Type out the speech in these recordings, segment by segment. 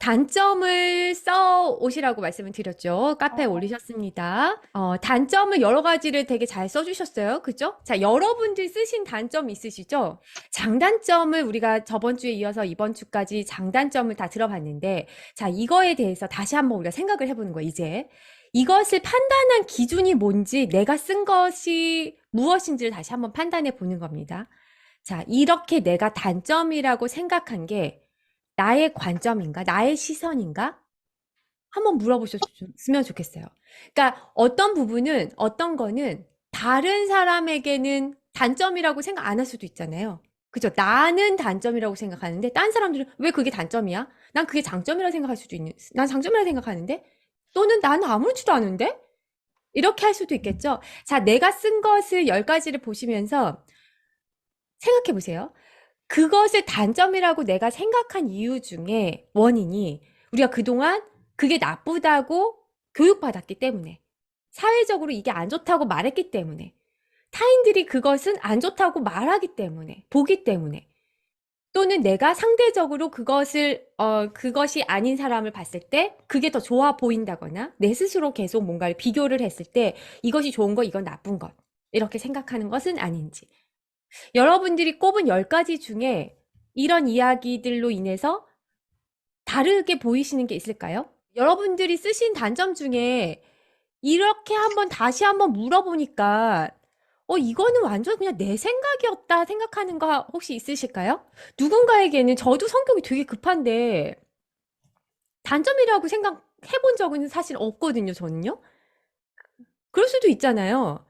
단점을 써 오시라고 말씀을 드렸죠. 카페에 어, 올리셨습니다. 단점을 여러 가지를 되게 잘 써주셨어요. 그죠? 자, 여러분들 쓰신 단점 있으시죠? 장단점을 우리가 저번 주에 이어서 이번 주까지 장단점을 다 들어봤는데, 자, 이거에 대해서 다시 한번 우리가 생각을 해보는 거예요, 이제. 이것을 판단한 기준이 뭔지, 내가 쓴 것이 무엇인지를 다시 한번 판단해 보는 겁니다. 자, 이렇게 내가 단점이라고 생각한 게 나의 관점인가? 나의 시선인가? 한번 물어보셨으면 좋겠어요. 그러니까 어떤 부분은, 어떤 거는 다른 사람에게는 단점이라고 생각 안 할 수도 있잖아요. 그죠? 나는 단점이라고 생각하는데, 딴 사람들은 왜 그게 단점이야? 난 그게 장점이라고 생각할 수도 있는, 난 장점이라고 생각하는데? 또는 나는 아무렇지도 않은데? 이렇게 할 수도 있겠죠? 자, 내가 쓴 것을 10가지를 보시면서 생각해 보세요. 그것을 단점이라고 내가 생각한 이유 중에 원인이 우리가 그동안 그게 나쁘다고 교육받았기 때문에, 사회적으로 이게 안 좋다고 말했기 때문에, 타인들이 그것은 안 좋다고 말하기 때문에, 보기 때문에, 또는 내가 상대적으로 그것이 아닌 사람을 봤을 때 그게 더 좋아 보인다거나 내 스스로 계속 뭔가를 비교를 했을 때 이것이 좋은 것, 이건 나쁜 것. 이렇게 생각하는 것은 아닌지. 여러분들이 꼽은 10가지 중에 이런 이야기들로 인해서 다르게 보이시는 게 있을까요? 여러분들이 쓰신 단점 중에 이렇게 다시 한번 물어보니까, 이거는 완전 그냥 내 생각이었다 생각하는 거 혹시 있으실까요? 누군가에게는 저도 성격이 되게 급한데, 단점이라고 생각해 본 적은 사실 없거든요, 저는요? 그럴 수도 있잖아요.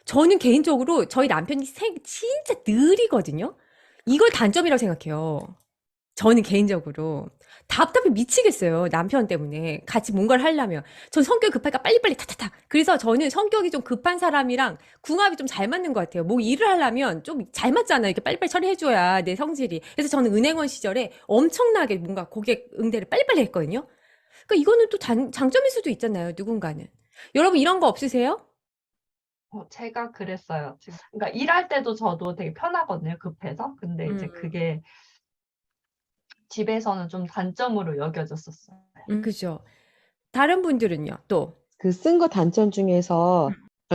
저는 개인적으로 저희 남편이 진짜 느리거든요? 이걸 단점이라고 생각해요. 저는 개인적으로 답답해 미치겠어요. 남편 때문에 같이 뭔가를 하려면 전 성격이 급하니까 빨리빨리 타타타. 그래서 저는 성격이 좀 급한 사람이랑 궁합이 좀 잘 맞는 것 같아요. 뭐 일을 하려면 좀 잘 맞잖아요. 이렇게 빨리빨리 처리해줘야 내 성질이. 그래서 저는 은행원 시절에 엄청나게 뭔가 고객 응대를 빨리빨리 했거든요. 그러니까 이거는 또 장점일 수도 있잖아요. 누군가는. 여러분 이런 거 없으세요? 제가 그랬어요. 지금. 그러니까 일할 때도 저도 되게 편하거든요, 급해서. 근데 이제 음, 그게 집에서는 좀 단점으로 여겨졌었어요. 그죠. 다른 분들은요, 또. 그 쓴 거 단점 중에서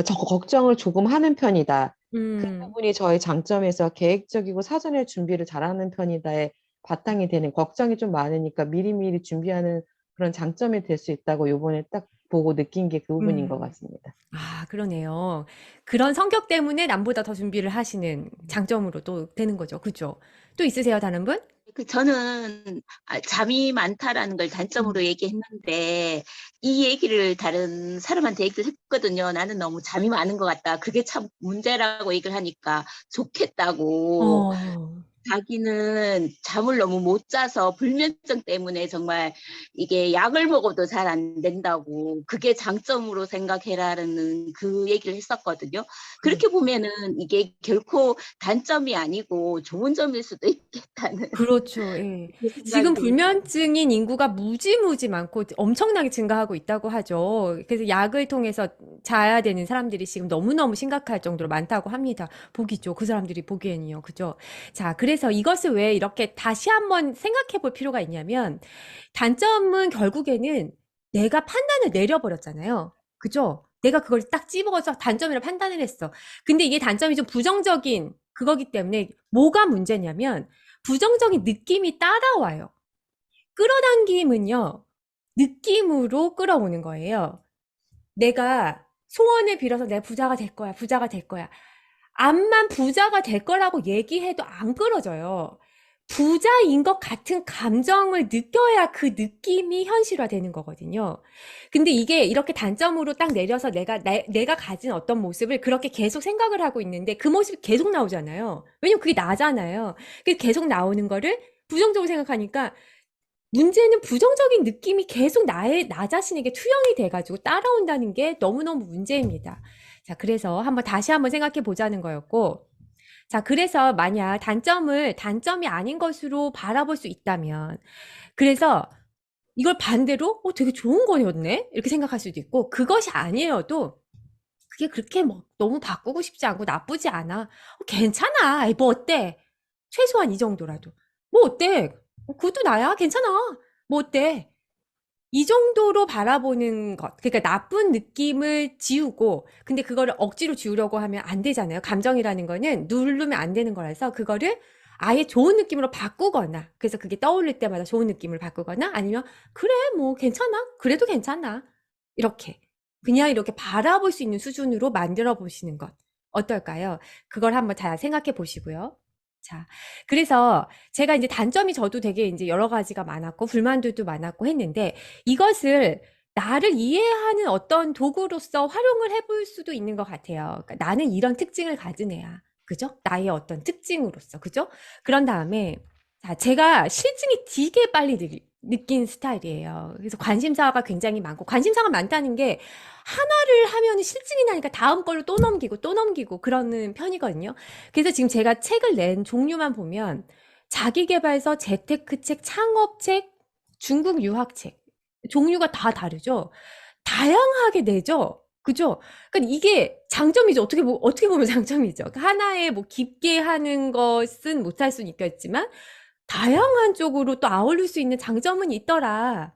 저 걱정을 조금 하는 편이다. 그 음, 부분이 저의 장점에서 계획적이고 사전에 준비를 잘하는 편이다에 바탕이 되는 걱정이 좀 많으니까 미리미리 준비하는 그런 장점이 될 수 있다고 요번에 딱 보고 느낀 게 그 부분인 것 음. 같습니다. 아, 그러네요. 그런 성격 때문에 남보다 더 준비를 하시는 장점으로 또 되는 거죠. 그죠? 또 있으세요, 다른 분? 저는 잠이 많다라는 걸 단점으로 음. 얘기했는데 이 얘기를 다른 사람한테 얘기를 했거든요. 나는 너무 잠이 많은 것 같다. 그게 참 문제라고 얘기를 하니까 좋겠다고. 어, 자기는 잠을 너무 못 자서 불면증 때문에 정말 이게 약을 먹어도 잘 안 된다고 그게 장점으로 생각해라는 그 얘기를 했었거든요. 그렇게 그렇죠. 보면은 이게 결코 단점이 아니고 좋은 점일 수도 있겠다는 그렇죠. 예. 지금 생각이. 불면증인 인구가 무지무지 많고 엄청나게 증가하고 있다고 하죠. 그래서 약을 통해서 자야 되는 사람들이 지금 너무너무 심각할 정도로 많다고 합니다. 보기죠. 그 사람들이 보기에는요. 그죠? 자, 그래서 이것을 왜 이렇게 다시 한번 생각해 볼 필요가 있냐면, 단점은 결국에는 내가 판단을 내려버렸잖아요. 그죠? 내가 그걸 딱 집어서 단점이라 판단을 했어. 근데 이게 단점이 좀 부정적인 그거기 때문에 뭐가 문제냐면, 부정적인 느낌이 따라와요. 끌어당김은요, 느낌으로 끌어오는 거예요. 내가 소원을 빌어서 내 부자가 될 거야, 부자가 될 거야. 암만 부자가 될 거라고 얘기해도 안 끌어져요. 부자인 것 같은 감정을 느껴야 그 느낌이 현실화되는 거거든요. 근데 이게 이렇게 단점으로 딱 내려서 내가 가진 어떤 모습을 그렇게 계속 생각을 하고 있는데 그 모습이 계속 나오잖아요. 왜냐면 그게 나잖아요. 그게 계속 나오는 거를 부정적으로 생각하니까 문제는 부정적인 느낌이 계속 나 자신에게 투영이 돼가지고 따라온다는 게 너무너무 문제입니다. 자, 그래서 다시 한번 생각해 보자는 거였고, 자, 그래서 만약 단점이 아닌 것으로 바라볼 수 있다면, 그래서 이걸 반대로, 되게 좋은 거였네? 이렇게 생각할 수도 있고, 그것이 아니어도, 그게 그렇게 뭐 너무 바꾸고 싶지 않고 나쁘지 않아. 괜찮아. 아이, 뭐 어때? 최소한 이 정도라도. 뭐 어때? 그것도 나야. 괜찮아. 뭐 어때? 이 정도로 바라보는 것. 그러니까 나쁜 느낌을 지우고, 근데 그거를 억지로 지우려고 하면 안 되잖아요. 감정이라는 거는 누르면 안 되는 거라서 그거를 아예 좋은 느낌으로 바꾸거나, 그래서 그게 떠올릴 때마다 좋은 느낌을 바꾸거나, 아니면, 그래, 뭐, 괜찮아. 그래도 괜찮아. 이렇게. 그냥 이렇게 바라볼 수 있는 수준으로 만들어 보시는 것. 어떨까요? 그걸 한번 잘 생각해 보시고요. 자, 그래서 제가 이제 단점이 저도 되게 이제 여러 가지가 많았고, 불만들도 많았고 했는데, 이것을 나를 이해하는 어떤 도구로서 활용을 해볼 수도 있는 것 같아요. 그러니까 나는 이런 특징을 가진 애야. 그죠? 나의 어떤 특징으로서. 그죠? 그런 다음에, 자, 제가 실증이 되게 빨리 느낀 스타일이에요. 그래서 관심사가 굉장히 많고, 관심사가 많다는 게 하나를 하면 실증이 나니까 다음 걸로 또 넘기고 또 넘기고 그러는 편이거든요. 그래서 지금 제가 책을 낸 종류만 보면 자기계발서, 재테크책, 창업책, 중국 유학책 종류가 다 다르죠. 다양하게 내죠. 그죠? 그러니까 이게 장점이죠. 어떻게 보면 장점이죠. 하나에 뭐 깊게 하는 것은 못할 수는 있겠지만 다양한 쪽으로 또 아울릴 수 있는 장점은 있더라.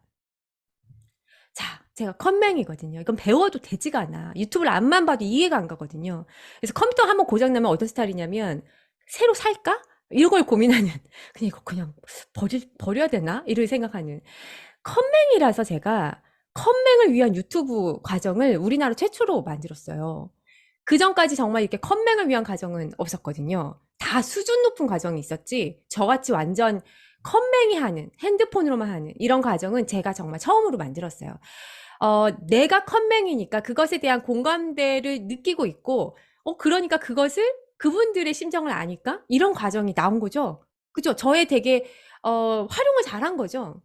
자, 제가 컴맹이거든요. 이건 배워도 되지가 않아. 유튜브를 앞만 봐도 이해가 안 가거든요. 그래서 컴퓨터 한번 고장나면 어떤 스타일이냐면, 새로 살까? 이런 걸 고민하는, 그냥 이거 그냥 버려야 되나? 이를 생각하는. 컴맹이라서 제가 컴맹을 위한 유튜브 과정을 우리나라 최초로 만들었어요. 그 전까지 정말 이렇게 컴맹을 위한 과정은 없었거든요. 다 수준 높은 과정이 있었지, 저같이 완전 컴맹이 하는, 핸드폰으로만 하는 이런 과정은 제가 정말 처음으로 만들었어요. 내가 컴맹이니까 그것에 대한 공감대를 느끼고 있고, 그러니까 그것을 그분들의 심정을 아니까 이런 과정이 나온 거죠. 그죠? 저의 되게, 활용을 잘한 거죠.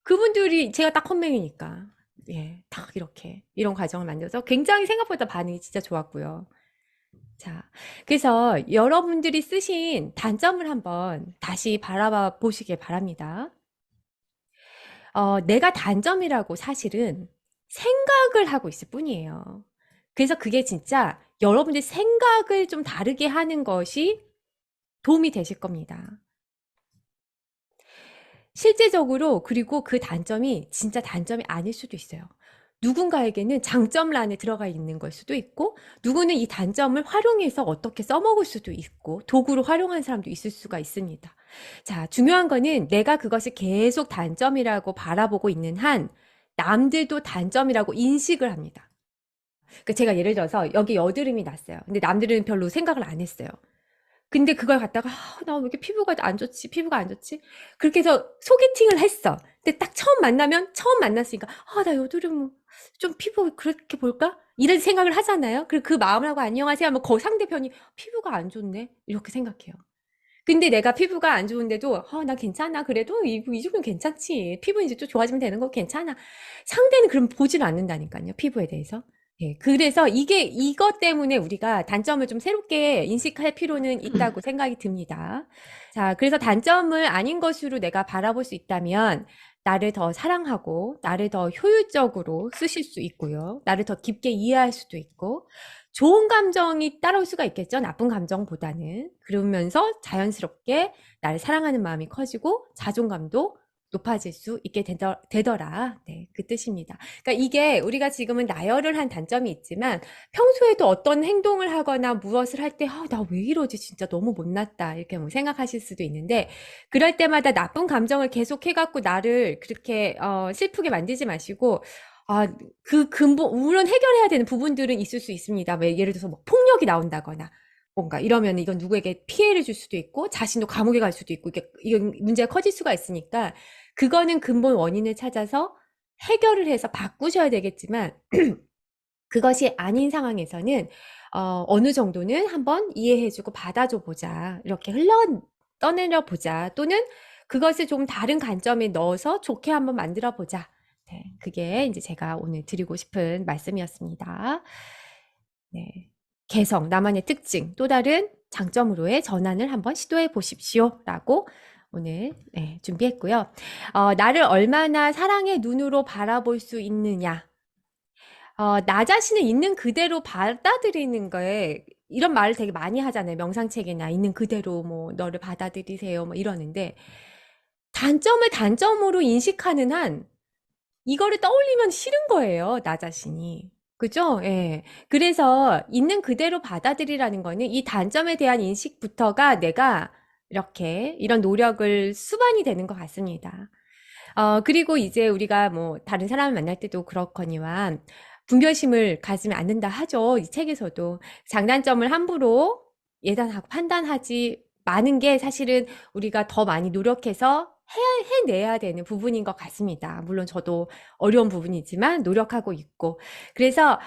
그분들이 제가 딱 컴맹이니까. 예, 딱 이렇게. 이런 과정을 만들어서 굉장히 생각보다 반응이 진짜 좋았고요. 자, 그래서 여러분들이 쓰신 단점을 한번 다시 바라봐 보시길 바랍니다. 내가 단점이라고 사실은 생각을 하고 있을 뿐이에요. 그래서 그게 진짜 여러분들 생각을 좀 다르게 하는 것이 도움이 되실 겁니다. 실제적으로, 그리고 그 단점이 진짜 단점이 아닐 수도 있어요. 누군가에게는 장점란에 들어가 있는 걸 수도 있고, 누구는 이 단점을 활용해서 어떻게 써먹을 수도 있고, 도구로 활용하는 사람도 있을 수가 있습니다. 자, 중요한 거는 내가 그것을 계속 단점이라고 바라보고 있는 한, 남들도 단점이라고 인식을 합니다. 그러니까 제가 예를 들어서 여기 여드름이 났어요. 근데 남들은 별로 생각을 안 했어요. 근데 그걸 갖다가 나 왜 이렇게 피부가 안 좋지? 피부가 안 좋지? 그렇게 해서 소개팅을 했어. 근데 딱 처음 만났으니까 나 여드름 좀 피부 그렇게 볼까? 이런 생각을 하잖아요. 그리고 그 마음을 하고 안녕하세요 하면 그 상대편이 피부가 안 좋네. 이렇게 생각해요. 근데 내가 피부가 안 좋은데도 나 괜찮아. 그래도 이 정도는 괜찮지. 피부 이제 좀 좋아지면 되는 거 괜찮아. 상대는 그럼 보질 않는다니까요. 피부에 대해서. 예, 그래서 이것 때문에 우리가 단점을 좀 새롭게 인식할 필요는 있다고 생각이 듭니다. 자, 그래서 단점을 아닌 것으로 내가 바라볼 수 있다면, 나를 더 사랑하고, 나를 더 효율적으로 쓰실 수 있고요. 나를 더 깊게 이해할 수도 있고, 좋은 감정이 따라올 수가 있겠죠. 나쁜 감정보다는. 그러면서 자연스럽게 나를 사랑하는 마음이 커지고, 자존감도 높아질 수 있게 되더라. 네, 그 뜻입니다. 그러니까 이게 우리가 지금은 나열을 한 단점이 있지만 평소에도 어떤 행동을 하거나 무엇을 할 때 나 왜 이러지? 진짜 너무 못났다. 이렇게 뭐 생각하실 수도 있는데, 그럴 때마다 나쁜 감정을 계속 해갖고 나를 그렇게 슬프게 만들지 마시고, 그 근본, 물론 해결해야 되는 부분들은 있을 수 있습니다. 왜 예를 들어서 뭐 폭력이 나온다거나 뭔가 이러면 이건 누구에게 피해를 줄 수도 있고 자신도 감옥에 갈 수도 있고, 이건 문제가 커질 수가 있으니까 그거는 근본 원인을 찾아서 해결을 해서 바꾸셔야 되겠지만, 그것이 아닌 상황에서는 어느 정도는 한번 이해해주고 받아줘 보자. 이렇게 떠내려 보자. 또는 그것을 좀 다른 관점에 넣어서 좋게 한번 만들어 보자. 네, 그게 이제 제가 오늘 드리고 싶은 말씀이었습니다. 네. 개성, 나만의 특징, 또 다른 장점으로의 전환을 한번 시도해 보십시오. 라고 오늘 준비했고요. 나를 얼마나 사랑의 눈으로 바라볼 수 있느냐. 나 자신을 있는 그대로 받아들이는 거에, 이런 말을 되게 많이 하잖아요. 명상책이나 있는 그대로 뭐 너를 받아들이세요 뭐 이러는데, 단점을 단점으로 인식하는 한 이거를 떠올리면 싫은 거예요, 나 자신이. 그죠? 예. 그래서 있는 그대로 받아들이라는 거는 이 단점에 대한 인식부터가 내가 이렇게 이런 노력을 수반이 되는 것 같습니다. 그리고 이제 우리가 뭐 다른 사람을 만날 때도 그렇거니와 분별심을 가지면 않는다 하죠. 이 책에서도. 장단점을 함부로 예단하고 판단하지 마는 게 사실은 우리가 더 많이 노력해서 해내야 되는 부분인 것 같습니다. 물론 저도 어려운 부분이지만 노력하고 있고. 그래서,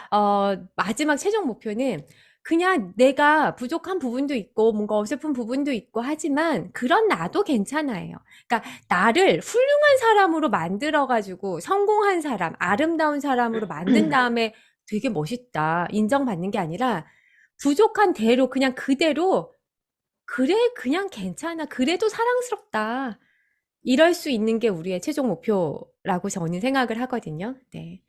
마지막 최종 목표는 그냥 내가 부족한 부분도 있고, 뭔가 어설픈 부분도 있고 하지만, 그런 나도 괜찮아요. 그러니까 나를 훌륭한 사람으로 만들어가지고 성공한 사람, 아름다운 사람으로 만든 다음에 되게 멋있다. 인정받는 게 아니라 부족한 대로 그냥 그대로 그래, 그냥 괜찮아. 그래도 사랑스럽다. 이럴 수 있는 게 우리의 최종 목표라고 저는 생각을 하거든요. 네.